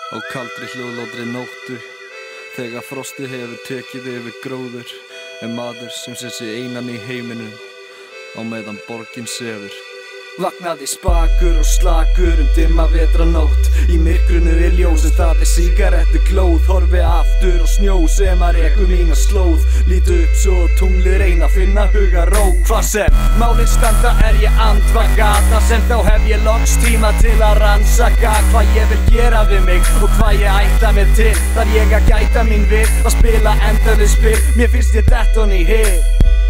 Á kaldri hljóðlátri nóttu, þegar frostið hefur tekið yfir gróður, maður sem sér sig einan í heiminum á meðan borgin sefur. Vaknaði spakur og slakur dimma vetranótt. Í myrkrunu ljós en það sígarettu glóð. Horfi aftur á snjó sem rekur mína slóð. Lítu upp svo tunglið reyna finna hugarró. Hvar sem málin standa ég andvaka sem þá hef ég loks tíma til að rannsaka hvað ég vil gera við mig og hvað ég ætla mér til. Þar ég að gæta mín við að spila endalaus spil. Mér finnst ég dett honni hið.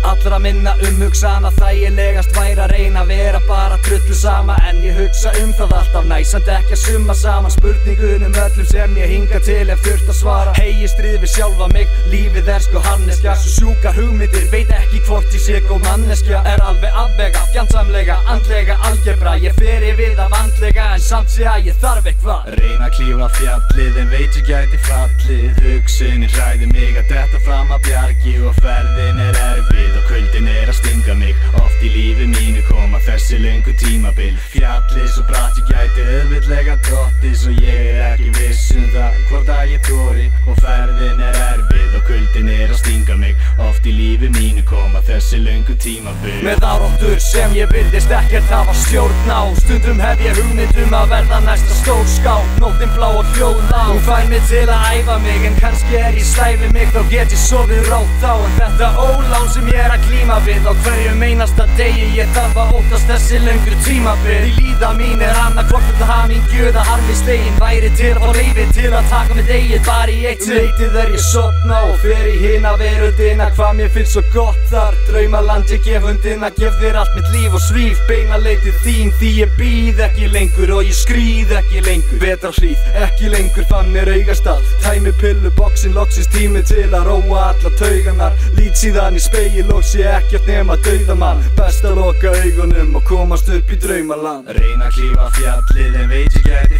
Allra minna hugsaðan þægilegast væri að reyna að vera bara drullu sama. En ég hugsa það alltaf næsand ekki að summa saman spurningunum öllum sem ég hinga til hef þurft að svara. Ég stríð við sjálfa mig, lífið sko hanneskja. Svo sjúkar hugmyndir, veit ekki hvort ég sé góð manneskja. Alveg afvega, fjandsamlega, andlega algebra. Ég fer við að vandlega en samt sé að ég þarf eitthvað. Reyna að klífa fjallið en veit ég gæti fallið. Hugsunin hræði mig að detta fram að bjargi og ferðin erfið. Og kuldin að stinga mig. Oft í lífi mínu koma þessi löngu tímabil. Fjallið svo bratt ég gæti auðvitlega dottið. Svo ég ekki viss það hvort að ég þori. Og ferðin erfið og kuldin að stinga mig. Oft í lífi mínu koma þessi löngu tímabil. Með áráttur sem ég virðist ekkert hafa stjórn á. Stundum hef ég hugmynd að verða næsta stór skák. Nóttin blá og hljóð á. Hún fær mig til að æfa mig en kannski ég slæfi mig. Þá get ég sofið rátt á. En þetta ólán sem ég að klíma við á hverjum einasta degi. Ég þarf að óttast þessi löngu tímabil. Í líða mín annað hvort þetta hamingju eða harmi slegin. Væri til að fá leyfi til að taka með eigið bara í eitt leitið ég sofna og fer í hina veröldina. Hvað mér finnst svo gott þar, draumaland ég gef hundina. Gef þér allt mitt líf og svíf beina leitið þín. Því ég býð ekki lengur og ég skríð ekki lengur. Vetra hlýð, ekki lengur fann mér augastall. Tæmi pilluboksin, loksins tími til að róa alla tauganar. Lít síðan í spegil og sé ekkert nema dauðamann. Best að loka augunum og komast upp í draumaland. Reyna að klífa fjallið en veit ég gæti